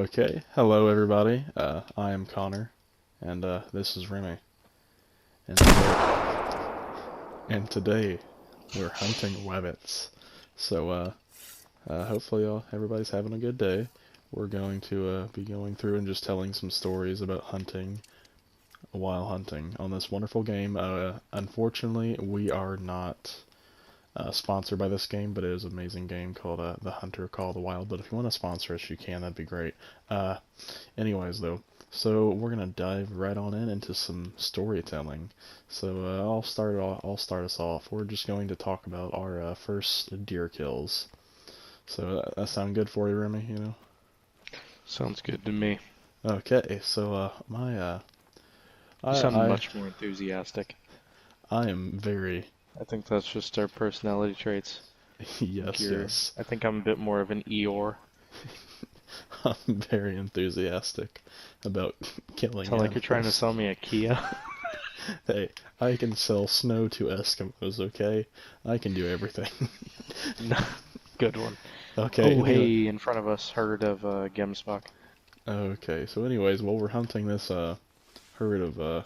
Okay, hello everybody. I am Connor, and this is Remy. And today we're hunting rabbits. So hopefully everybody's having a good day. We're going to be going through and just telling some stories about hunting while hunting on this wonderful game. Unfortunately, we are not sponsored by this game, but it is an amazing game called The Hunter Call of the Wild. But if you want to sponsor us, you can. That'd be great. Uh, Anyways, though, so we're gonna dive right on into some storytelling. So I'll start us off. We're just going to talk about our first deer kills. So that sound good for you, Remy? You know? Sounds good to me. Okay. So my You sound I much more enthusiastic. I am very I think that's just our personality traits. yes, yes. I think I'm a bit more of an Eeyore. I'm very enthusiastic about killing Sound like you're trying to animals. sell me a Kia. Hey, I can sell snow to Eskimos, okay? I can do everything. No, good one. Okay, Oh, anyway. hey, in front of us, herd of Gemsbok. Okay, so anyways, while we're hunting this herd of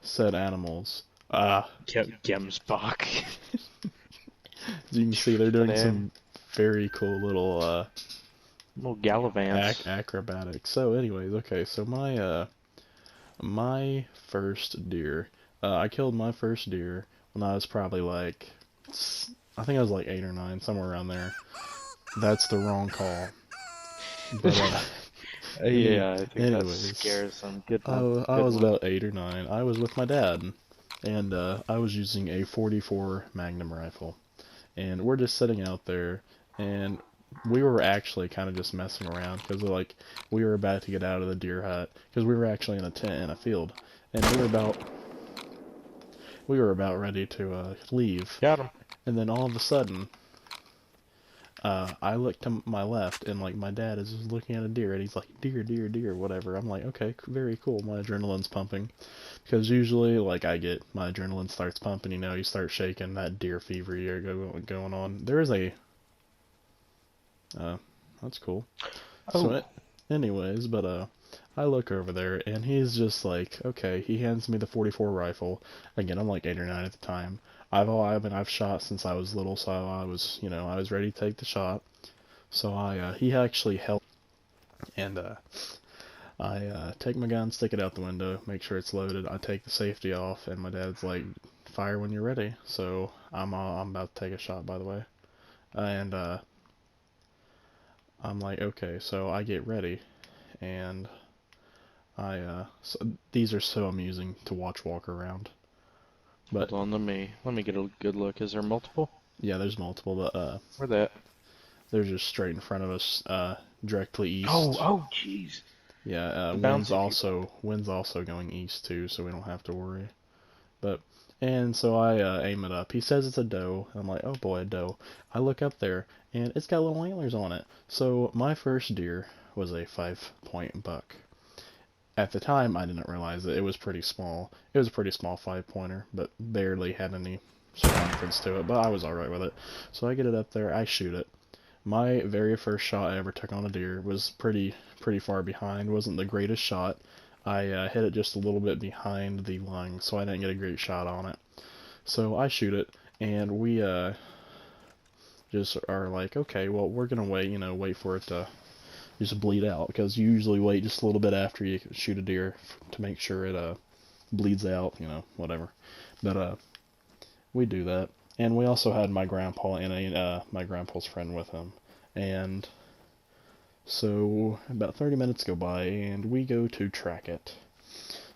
said animals, Gemsbok. as you can see, they're The doing name. some very cool little Little Gallivants. acrobatics. So anyways, okay, so my first deer, I killed my first deer when I was probably like I think I was like 8 or 9, somewhere around there. That's the wrong call. But any, Yeah, I think that anyways, scares them. Good I, one. I Good was one. about 8 or 9. I was with my dad, and I was using a 44 Magnum rifle, and we're just sitting out there, and we were actually kind of just messing around because like we were about to get out of the deer hut because we were actually in a tent in a field, and we were about ready to leave, Got him. and then all of a sudden I look to my left, and like my dad is just looking at a deer, and he's like, "Deer, deer, deer," whatever. I'm like, "Okay, very cool." My adrenaline's pumping, because usually, like, my adrenaline starts pumping. You start shaking that deer fever you're going on. There is a, uh, that's cool. So, Oh, anyways, but I look over there, and he's just like, okay. He hands me the 44 rifle. Again, I'm like 8 or 9 at the time. I've shot since I was little, so I was ready to take the shot. So he actually helped, and I take my gun, stick it out the window, make sure it's loaded. I take the safety off, and my dad's like, "Fire when you're ready." So I'm about to take a shot, by the way, and I'm like, "Okay." So I get ready, and so these are so amusing to watch walk around. But hold on. Let me get a good look. Is there multiple? yeah, there's multiple, but Where that? they're just straight in front of us, directly Oh, east. oh, jeez. Yeah, The bouncy people. wind's also going east too, so we don't have to worry. But and so I aim it up. He says it's a doe. I'm like, oh boy, a doe. I look up there, and it's got little antlers on it. So my first deer was a 5 point buck. At the time, I didn't realize it. It was pretty small. It was a pretty small 5 pointer, but barely had any circumference to it. But I was alright with it. So I get it up there. I shoot it. My very first shot I ever took on a deer was pretty far behind. Wasn't the greatest shot. I hit it just a little bit behind the lung, so I didn't get a great shot on it. So I shoot it, and we just are like, okay, well we're gonna wait, wait for it to just bleed out, because you usually wait just a little bit after you shoot a deer to make sure it bleeds out, whatever. But we do that, and we also had my grandpa and my grandpa's friend with him, and so about 30 minutes go by, and we go to track it.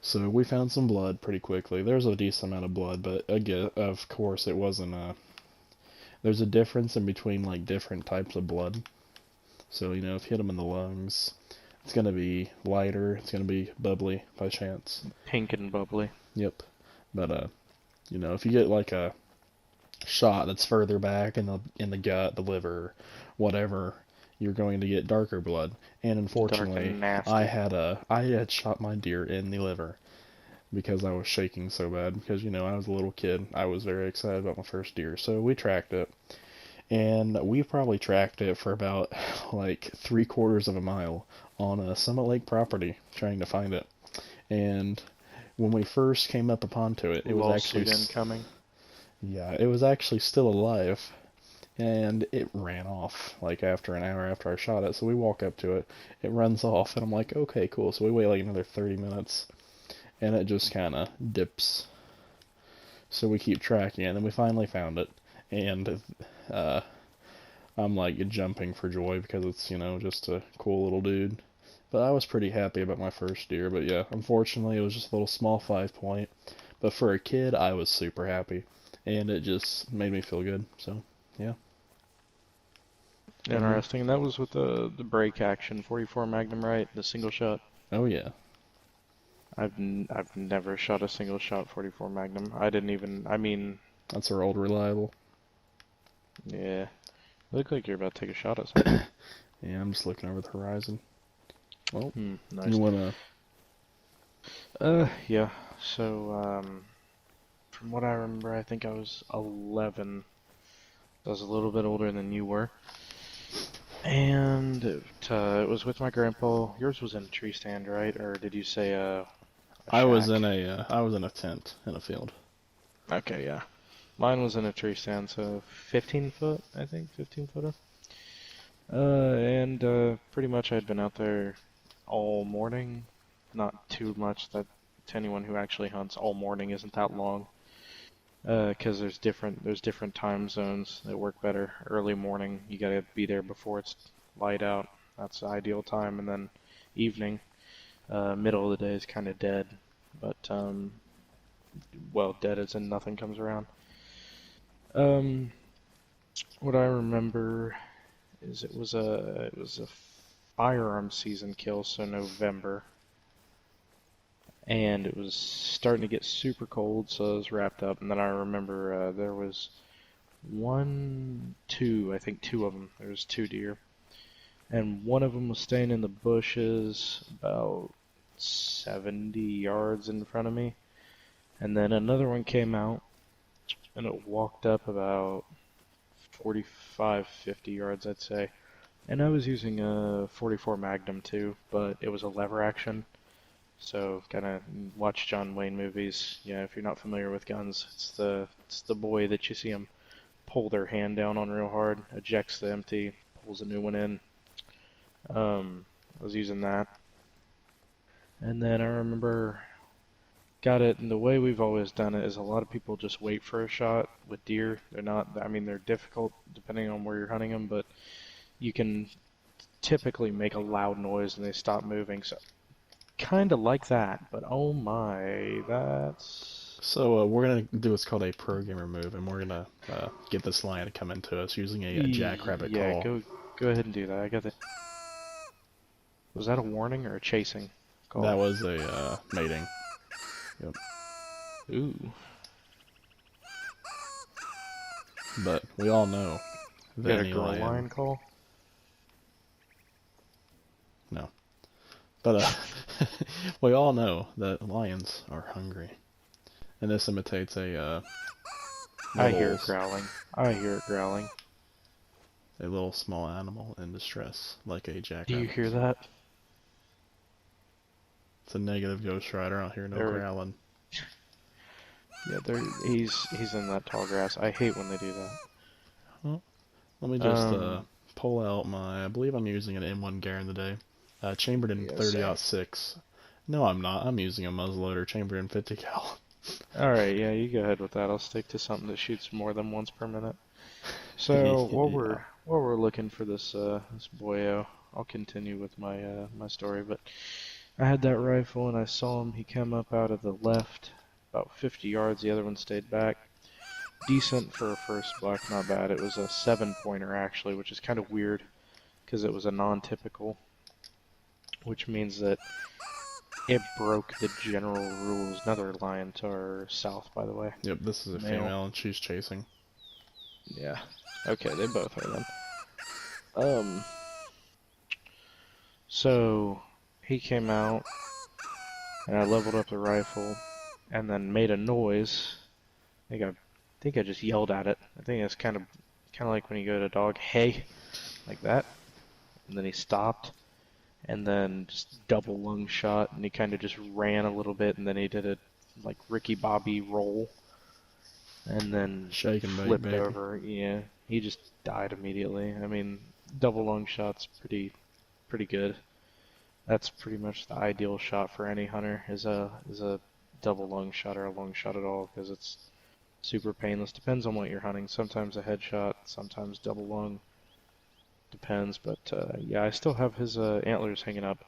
So we found some blood pretty quickly. There's a decent amount of blood, but again, of course, it wasn't. There's a difference in between like different types of blood. So if you hit them in the lungs, it's gonna be lighter. It's gonna be bubbly by chance. Pink and bubbly. Yep. But if you get like a shot that's further back in the gut, the liver, whatever, you're going to get darker blood. And Dark unfortunately, and I nasty. had I had shot my deer in the liver because I was shaking so bad because I was a little kid. I was very excited about my first deer. So we tracked it, And we probably tracked it for about like 3/4 of a mile on a Summit Lake property trying to find it. And when we first came up upon to it, it was actually, Lawsuit incoming. yeah, it was actually still alive, and it ran off like after an hour after I shot it. So we walk up to it, it runs off, and I'm like, okay, cool. So we wait like another 30 minutes, and it just kind of dips. So we keep tracking it, and then we finally found it, and uh, I'm like jumping for joy because it's, just a cool little dude. But I was pretty happy about my first deer. But yeah, unfortunately, it was just a little small 5 point. But for a kid, I was super happy, and it just made me feel good. So yeah. And Interesting. And that was with the break action 44 Magnum, right? The single shot. oh yeah, I've never shot a single shot 44 Magnum. I didn't even. I mean, that's our old reliable. yeah. Look like you're about to take a shot at something. Yeah, I'm just looking over the horizon. Well, Nice. you wanna? Yeah. So, from what I remember, I think I was 11. I was a little bit older than you were. And it was with my grandpa. Yours was in a tree stand, right? Or did you say a I was shack? in a tent in a field. Okay, yeah. Mine was in a tree stand, so 15 foot, I think, 15 footer. And pretty much I'd been out there all morning. Not too much. That to anyone who actually hunts, all morning isn't that long. 'Cause there's different time zones that work better. Early morning, you gotta be there before it's light out. That's the ideal time, and then evening, middle of the day is kind of dead. But well, dead as in nothing comes around. Um, what I remember is it was a firearm season kill, so November, and it was starting to get super cold, so it was wrapped up. And then I remember there was I think two of them. There was two deer, and one of them was staying in the bushes about 70 yards in front of me, and then another one came out, and it walked up about 45, 50 yards, I'd say. And I was using a 44 Magnum too, but it was a lever action. So kind of watch John Wayne movies. Yeah, if you're not familiar with guns, it's the boy that you see him pull their hand down on real hard, ejects the empty, pulls a new one in. I was using that, and then I remember got it. And the way we've always done it is a lot of people just wait for a shot with deer. They're not. I mean, they're difficult depending on where you're hunting them, but you can typically make a loud noise and they stop moving. So kind of like that, but oh my, that's So we're gonna do what's called a pro gamer move, and we're gonna get this lion to come into us using a jackrabbit yeah. call. Go ahead and do that. I got the. Was that a warning or a chasing call? That was a mating. Yep. Ooh. But we all know that Got a any girl lion. lion call? No. But we all know that lions are hungry, and this imitates a I hear it little, growling. I hear it growling. a little small animal in distress, like a Do jackrabbit. you hear that? It's a negative Ghost Rider. I don't hear no There- growling. Yeah, he's in that tall grass. I hate when they do that. Well, let me just Um, pull out my. I believe I'm using an M1 Garand today, chambered in Yeah, 30-06. No, I'm not. I'm using a muzzleloader chambered in 50 cal. All right, yeah, you go ahead with that. I'll stick to something that shoots more than once per minute. So while Yeah. we're looking for this boyo, I'll continue with my story. But I had that rifle and I saw him. He came up out of the left, about 50 yards. The other one stayed back. Decent for a first buck, not bad. It was a 7-pointer actually, which is kind of weird because it was a non-typical, which means that it broke the general rules. Another lion to our south, by the way. Yep, this is a Male. female, and she's chasing. Yeah. Okay, they both are then. So he came out, and I leveled up the rifle, and then made a noise. I think I just yelled at it. I think that's kind of kind of like when you go to a dog, hey, like that, and then he stopped, and then just double lung shot, and he kind of just ran a little bit, and then he did a like Ricky Bobby roll, and then Shake and bake, flipped baby. over. Yeah, he just died immediately. I mean, double lung shot's pretty good. That's pretty much the ideal shot for any hunter is a double lung shot or a lung shot at all because it's super painless. Depends on what you're hunting. Sometimes a headshot, sometimes double lung. Depends, but yeah, I still have his antlers hanging up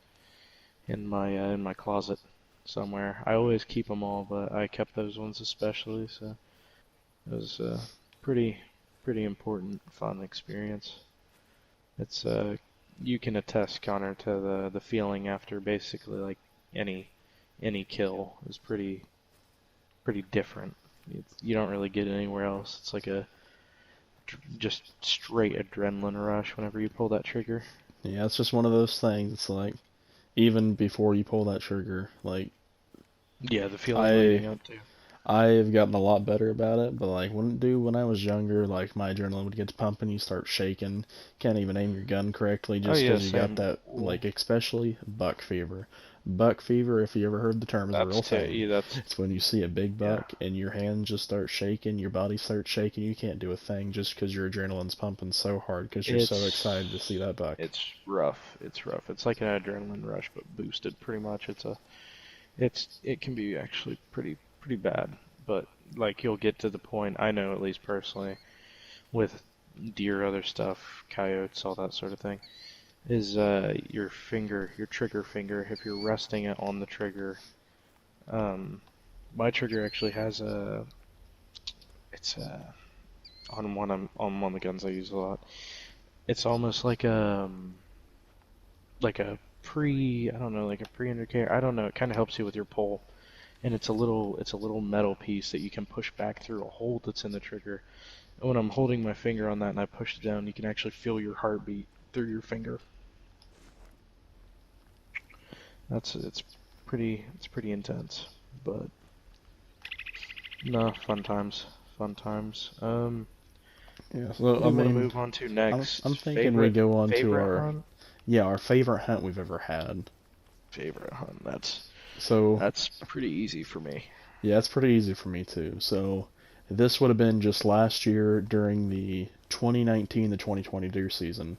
in my closet somewhere. I always keep them all, but I kept those ones especially, so it was a pretty important, fun experience. It's you can attest, Connor, to the feeling after basically like any kill is pretty different. You don't really get it anywhere else. It's like a just straight adrenaline rush whenever you pull that trigger. Yeah, it's just one of those things. It's like, even before you pull that trigger, like, Yeah, the feeling I leading up to. I've gotten a lot better about it, but like when I was younger, like my adrenaline would get to pumping, you start shaking, can't even aim your gun correctly Oh just yeah, 'cause you got same. that, Well, like, especially buck fever. Buck fever, if you ever heard the term, is a real thing. yeah, that's It's when you see a big yeah. buck and your hands just start shaking, your body starts shaking, you can't do a thing just 'cause your adrenaline's pumping so hard 'cause you're so excited to It's see that buck. it's rough. It's rough. It's like an adrenaline rush, but boosted pretty much. It can be actually pretty bad. But like you'll get to the point, I know at least personally, with deer, other stuff, coyotes, all that sort of thing, is your trigger finger, if you're resting it on the trigger, um, my trigger actually has it's on one of the guns I use a lot. It's almost like a I don't know, like a pre-indicator. I don't know. It kind of helps you with your pull, and it's a little metal piece that you can push back through a hole that's in the trigger. And when I'm holding my finger on that and I push it down, you can actually feel your heartbeat through your finger. That's it's pretty intense, but no, fun times, fun times. Yeah, so What I do we want to mean, move on to I'm next? thinking we go on to Favorite our, hunt? yeah, our favorite hunt we've ever had. Favorite hunt. So, That's pretty easy for me. yeah, it's pretty easy for me too. So, this would have been just last year during the 2019 to 2020 deer season.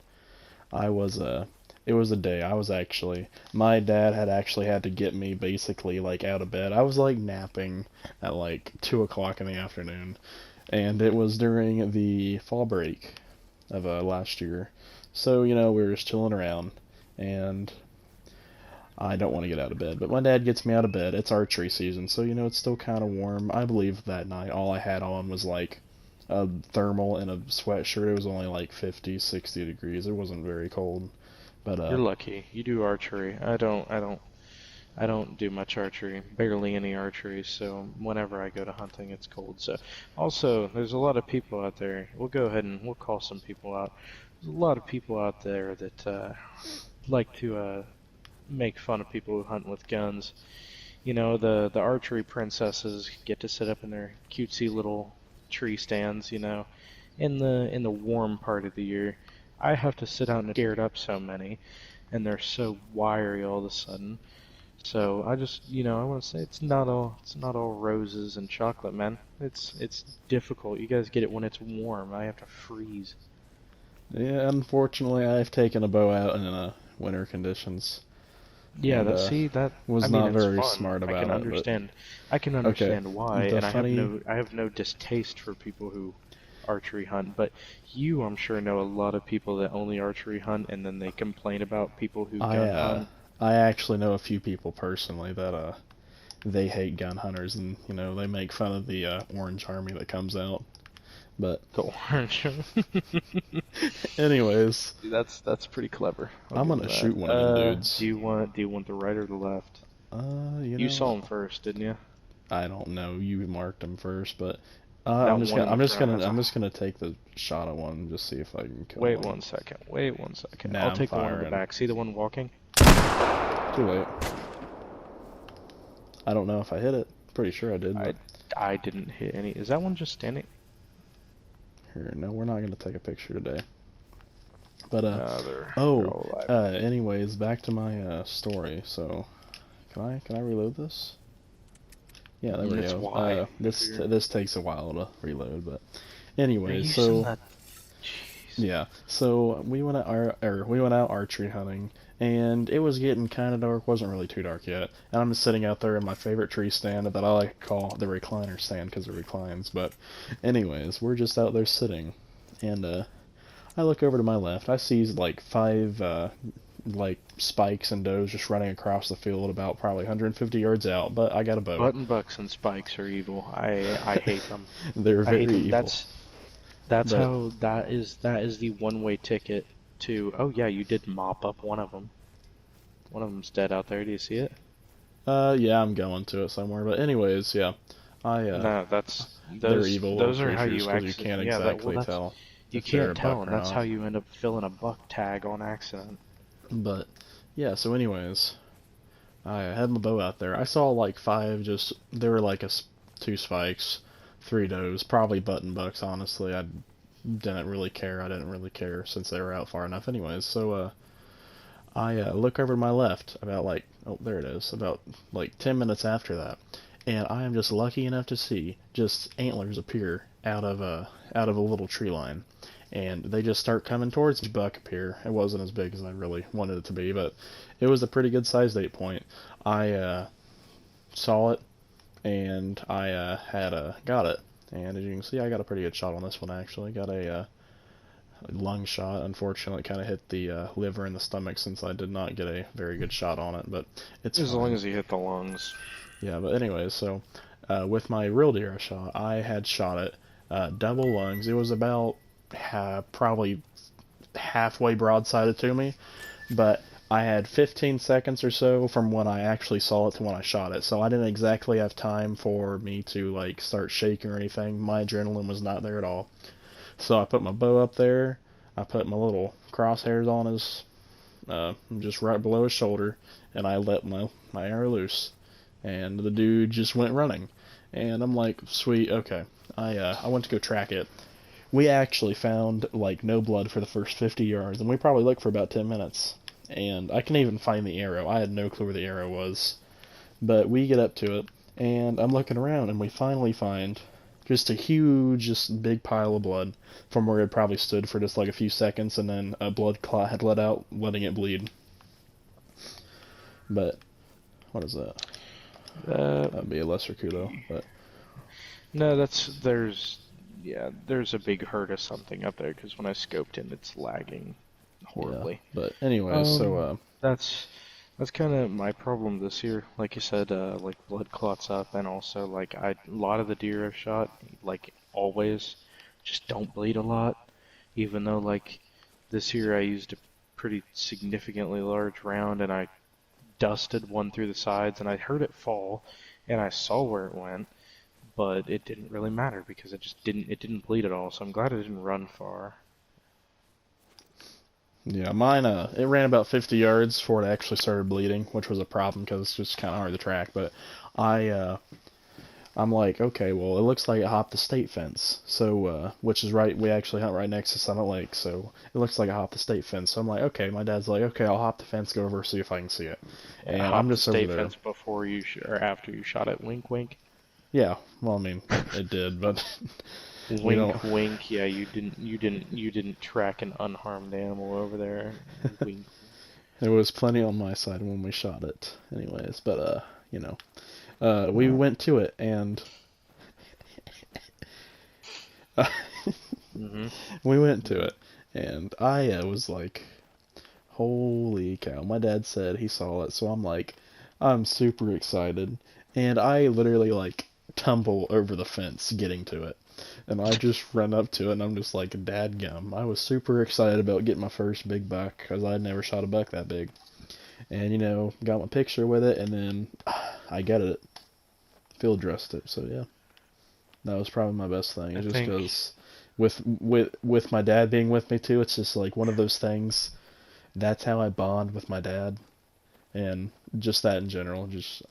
I was it was a day. I was actually my dad had actually had to get me basically like out of bed. I was like napping at like 2 o'clock in the afternoon, and it was during the fall break of last year. So we were just chilling around, and I don't want to get out of bed, but my dad gets me out of bed. It's archery season, so it's still kind of warm. I believe that night all I had on was like a thermal and a sweatshirt. It was only like 50, 60 degrees. It wasn't very cold. But You're lucky. You do archery. I don't do much archery. Barely any archery. So whenever I go to hunting, it's cold. So also, there's a lot of people out there. We'll go ahead and we'll call some people out. There's a lot of people out there that like to make fun of people who hunt with guns. You know, the archery princesses get to sit up in their cutesy little tree stands, in the warm part of the year. I have to sit out and scared up so many, and they're so wiry all of a sudden. So I just, I want to say it's not all roses and chocolate, man. It's difficult. You guys get it when it's warm. I have to freeze. yeah, unfortunately, I've taken a bow out in winter conditions, Yeah, and that I was mean not it's very fun. smart about it. But I can okay, understand why, the and funny I have no distaste for people who archery hunt, but you, I'm sure, know a lot of people that only archery hunt and then they complain about people who I gun hunt. I actually know a few people personally that they hate gun hunters, and they make fun of the Orange Army that comes out. But The orange. anyways, That's pretty clever. I'll I'm give gonna them shoot that. one of them dudes. Do you want the right or the left? You You saw know, him first, didn't you? I don't know. You marked him first, but That one in the front has I'm a. just gonna take the shot at one and just see if I can kill Wait one. 1 second. Wait 1 second. Now I'll I'm take the one in the firing. back. See the one walking? Too late. I don't know if I hit it. Pretty sure I did, I but I didn't hit any. Is that one just standing? Here, no, we're not gonna take a picture today. But No, they're oh, all alive. anyways, back to my story. So, can I reload this? Yeah, there we It's go. why. This takes a while to reload, but You're anyways, using so that. Jeez. yeah, so we went out archery hunting, and it was getting kind of dark. Wasn't really too dark yet, and I'm just sitting out there in my favorite tree stand that I like to call the recliner stand because it reclines. But anyways, we're just out there sitting, and I look over to my left. I see like five like spikes and does just running across the field about probably 150 yards out. But I got a bow. Button bucks and spikes are evil. I hate them. They're I hate very them. evil. That's But how that is the one-way ticket to. Oh yeah, you did mop up one of them. One of them's dead out there. Do you see it? yeah, I'm going to it somewhere. But anyways, yeah, I No, that's they're those. evil little Those are how creatures you because you actually. can't Yeah, exactly that's tell you if they're a can't tell, buck and or that's how not. you end up filling a buck tag on accident. But yeah, so anyways, I had my bow out there. I saw like five just there were like two spikes, three does, probably button bucks. Honestly, I didn't really care. I didn't really care since they were out far enough, anyways. So I look over to my left about like oh there it is about like 10 minutes after that, and I am just lucky enough to see just antlers appear out of a little tree line, and they just start coming towards the buck appear. It wasn't as big as I really wanted it to be, but it was a pretty good sized 8 point. I saw it and I had got it, and as you can see, I got a pretty good shot on this one actually. Got a lung shot. Unfortunately, it kind of hit the liver and the stomach since I did not get a very good shot on it, but it's As long fine. as you hit the lungs. Yeah, but anyways, so with my real deer I shot, I had shot it double lungs. It was about probably halfway broadsided to me, but I had 15 seconds or so from when I actually saw it to when I shot it, so I didn't exactly have time for me to like start shaking or anything. My adrenaline was not there at all. So I put my bow up there. I put my little crosshairs on his, just right below his shoulder, and I let my arrow loose. And the dude just went running. And I'm like, sweet, okay. I went to go track it. We actually found like no blood for the first 50 yards, and we probably looked for about 10 minutes. And I can even find the arrow. I had no clue where the arrow was. But we get up to it, and I'm looking around, and we finally find just a huge, just big pile of blood from where it probably stood for just like a few seconds, and then a blood clot had let out, letting it bleed. But what is that? That'd be a lesser kudo, but No, there's a big herd of something up there because when I scoped in, it's lagging yeah. horribly. But anyways, so That's kind of my problem this year. Like you said, like blood clots up, and also like a lot of the deer I've shot, like always, just don't bleed a lot. Even though like this year I used a pretty significantly large round, and I dusted one through the sides, and I heard it fall, and I saw where it went, but it didn't really matter because it didn't bleed at all. So I'm glad it didn't run far. yeah, mine it ran about 50 yards before it actually started bleeding, which was a problem because it's just kind of hard to track. But I I'm like, okay, well, it looks like it hopped the state fence. So, which is right, we actually hunt right next to Summit Lake, so it looks like it hopped the state fence. So I'm like, okay, my dad's like, okay, I'll hop the fence, go over, see if I can see it. Yeah, And hop I'm the just over state there. fence before you or after you shot it. Wink, wink. Yeah, well, I mean, it did, but you know, Wink, wink. Yeah, you didn't track an unharmed animal over there. Wink. there was plenty on my side when we shot it, anyways. But you know, we Uh, went to it, and hmm we went to it, and I was like, holy cow! My dad said he saw it, so I'm like, I'm super excited, and I literally like tumble over the fence getting to it, and I just run up to it, and I'm just like, dadgum! I was super excited about getting my first big buck because I'd never shot a buck that big, and you know, got my picture with it, and then I get it, field dressed it, so yeah, that was probably my best thing. I It's just think because with my dad being with me too, it's just like one of those things. That's how I bond with my dad, and just that in general. Just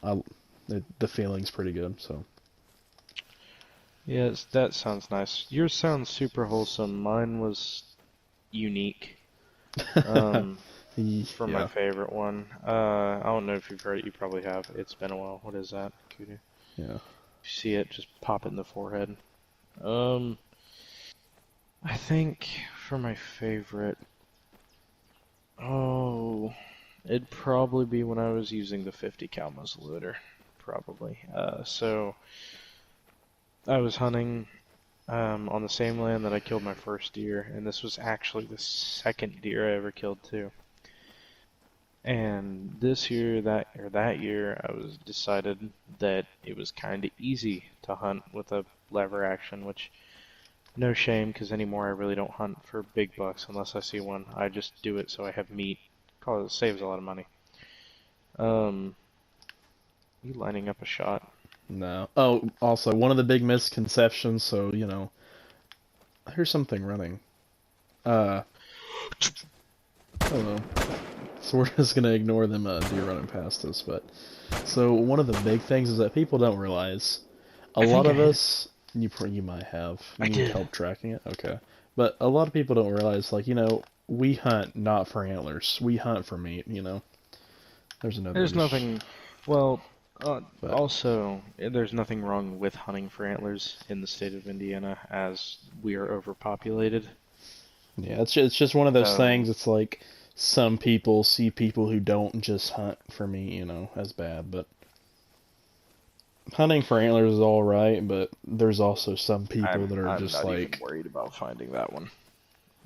the feeling's pretty good. So Yes, that sounds nice. Yours sounds super wholesome. Mine was unique. Um, for my Yeah. favorite one. I don't know if you've heard it. You probably have. It's been a while. What is that, Kudu? If Yeah. you see it, just pop it in the forehead. Um, I think for my favorite, oh, it'd probably be when I was using the 50 cal muzzleloader. Probably. So I was hunting on the same land that I killed my first deer, and this was actually the second deer I ever killed too. And this year, that year, I was decided that it was kind of easy to hunt with a lever action, which no shame, because anymore I really don't hunt for big bucks unless I see one. I just do it so I have meat. Cause it saves a lot of money. Um, you lining up a shot? No. Oh, also, one of the big misconceptions, so, here's something running. Uh, hello. So we're just gonna ignore them deer running past us, but so one of the big things is that people don't realize a I lot think I of hit it. us you might have I you need did. help tracking it, okay, but a lot of people don't realize, like, we hunt not for antlers, we hunt for meat. There's another There's dish. nothing. Well, But also, there's nothing wrong with hunting for antlers in the state of Indiana, as we are overpopulated. yeah, it's just one of those So things. It's like some people see people who don't just hunt for meat, as bad, but hunting for antlers is all right, but there's also some people I'm that are I'm just not even like, worried about finding that one.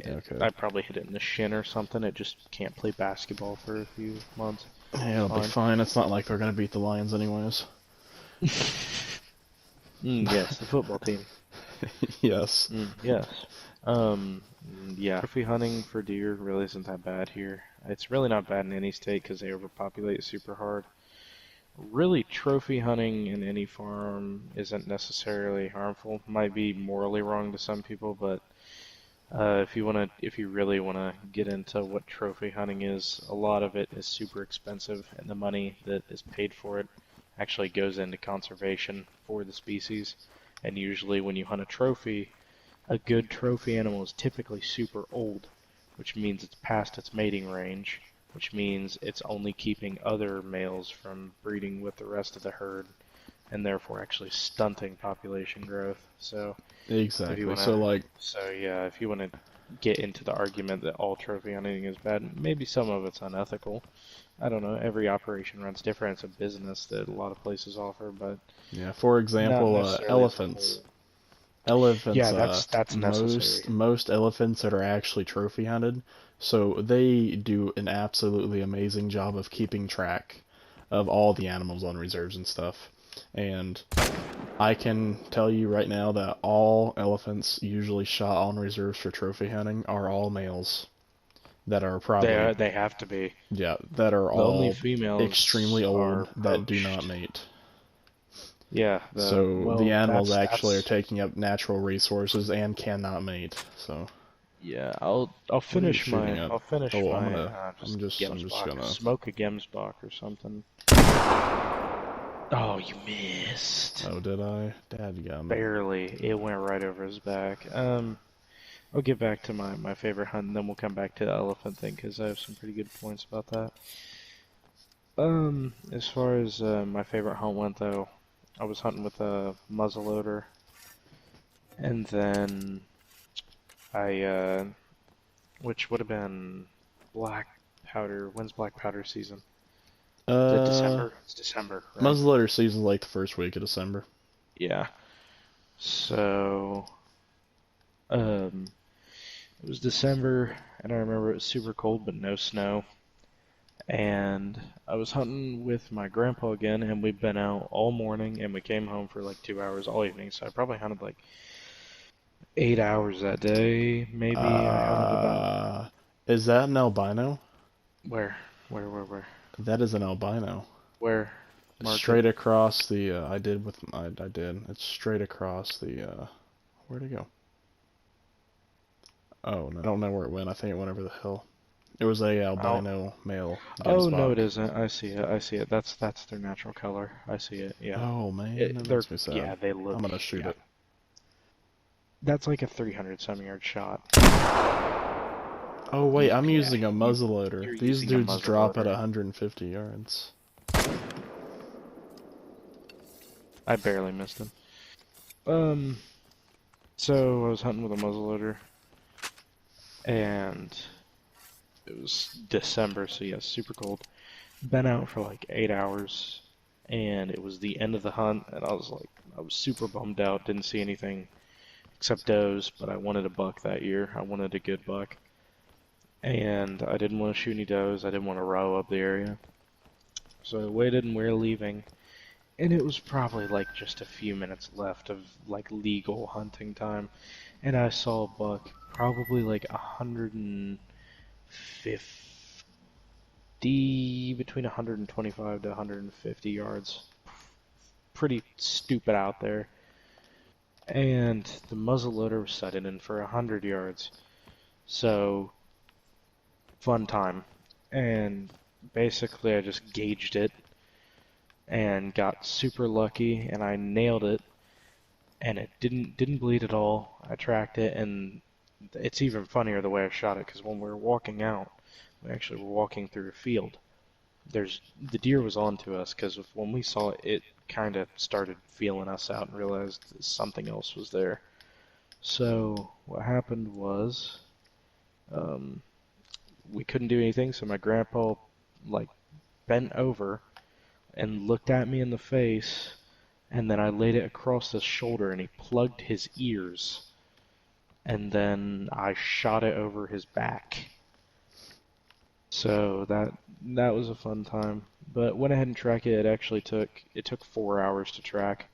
okay, I probably hit it in the shin or something. It just can't play basketball for a few months. yeah, It's it'll be fine. fine. It's not like they're gonna beat the Lions anyways. Yes, the football team. Yes. Yes. Yeah. Trophy hunting for deer really isn't that bad here. It's really not bad in any state because they overpopulate super hard. Really, trophy hunting in any farm isn't necessarily harmful. Might be morally wrong to some people, but if you really wanna get into what trophy hunting is, a lot of it is super expensive, and the money that is paid for it actually goes into conservation for the species. And usually, when you hunt a trophy, a good trophy animal is typically super old, which means it's past its mating range, which means it's only keeping other males from breeding with the rest of the herd, and therefore actually stunting population growth. So if you Exactly. So wanna, like, so yeah, if you wanna get into the argument that all trophy hunting is bad, maybe some of it's unethical. I don't know. Every operation runs different. It's a business that a lot of places offer, but yeah, for not example, necessarily as a elephants. whole. Elephants, Yeah, that's necessary. most elephants that are actually trophy hunted, so they do an absolutely amazing job of keeping track of all the animals on reserves and stuff. And I can tell you right now that all elephants usually shot on reserves for trophy hunting are all males that are probably, They have to be. yeah, that are The only all females extremely are old that do not poached. mate. Yeah, So the well, animals that's actually are that's taking up natural resources and cannot mate. So yeah. I'll what are you finish shooting my at? I'll finish Oh, my I'm just just Gemsbach. gonna. Smoke a Gemsbach or something. Oh, you missed. Oh, did I? Dadgum. Barely. It went right over his back. I'll get back to my favorite hunt, and then we'll come back to the elephant thing because I have some pretty good points about that. As far as my favorite hunt went, though, I was hunting with a muzzleloader, and then I which would have been black powder. When's black powder season? Is it Uh, December? It's December, right? muzzleloader season's like the first week of December. Yeah. So, um, it was December, and I remember it was super cold, but no snow. And I was hunting with my grandpa again, and we'd been out all morning, and we came home for like 2 hours all evening. So I probably hunted like 8 hours that day, maybe. I hunted about Uh, is that an albino? where, where? That is an albino. Where? Mark it. Straight across the. I did. It's straight across the. Where'd it go? Oh no, I don't know where it went. I think it went over the hill. It was a Oh, albino male oh no, it gemsbok. isn't. I see it. I see it. That's their natural color. I see it. Yeah. Oh man, that makes me sad. Yeah, they look. I'm gonna shoot Yeah, it. That's like a 300 some yard shot. Oh wait, I'm Yeah, using a muzzleloader. you're These using a dudes drop at muzzleloader. 150 yards. I barely missed him. So I was hunting with a muzzleloader, and it was December, so yeah, super cold. Been out for like 8 hours, and it was the end of the hunt, and I was super bummed out. Didn't see anything except does, but I wanted a buck that year. I wanted a good buck, and I didn't want to shoot any does. I didn't want to row up the area, so I waited and we were leaving. And it was probably like just a few minutes left of like legal hunting time, and I saw a buck probably like 150, between 125 to 150 yards. Pretty stupid out there. And the muzzleloader was setting in for 100 yards. So, fun time. And basically I just gauged it and got super lucky, and I nailed it, and it didn't bleed at all. I tracked it, and it's even funnier the way I shot it, because when we were walking out, we actually were walking through a field. The deer was onto us, because when we saw it, it kind of started feeling us out and realized that something else was there. So what happened was, we couldn't do anything, so my grandpa like bent over and looked at me in the face, and then I laid it across his shoulder, and he plugged his ears, and then I shot it over his back. So that was a fun time. But went ahead and tracked it. It took 4 hours to track.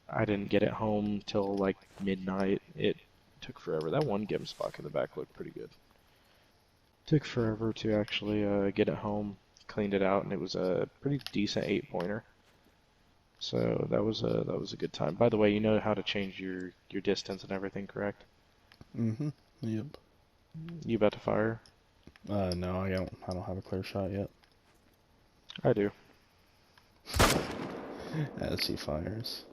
I didn't get it home till like midnight. It took forever. That one Gibbs buck in the back looked pretty good. Took forever to actually get it home. Cleaned it out, and it was a pretty decent 8-pointer. So that was a good time. By the way, you know how to change your distance and everything, correct? Mm-hmm. Yep. You about to fire? No, I don't have a clear shot yet. I do. As he fires.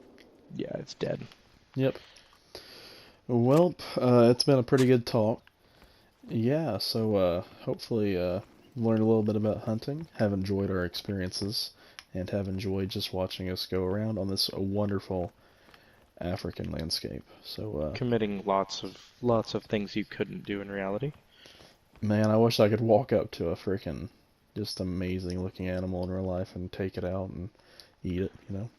Yeah, it's dead. Yep. Well, it's been a pretty good talk. Yeah, so hopefully learned a little bit about hunting, have enjoyed our experiences, and have enjoyed just watching us go around on this wonderful African landscape. So Committing lots of things you couldn't do in reality. man, I wish I could walk up to a freaking just amazing looking animal in real life and take it out and eat it, you know?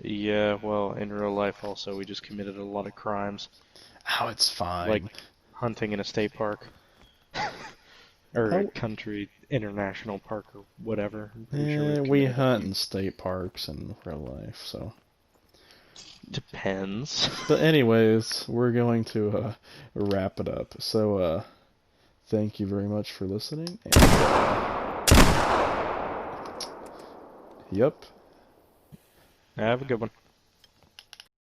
Yeah, well, in real life also, we just committed a lot of crimes, Oh, it's fine. like hunting in a state park. Or a Oh, country international park or whatever. I'm pretty sure we've we committed a hunt few. in state parks in real life, so. Depends. But anyways, we're going to wrap it up. So, thank you very much for listening. And, yep. Have a good one.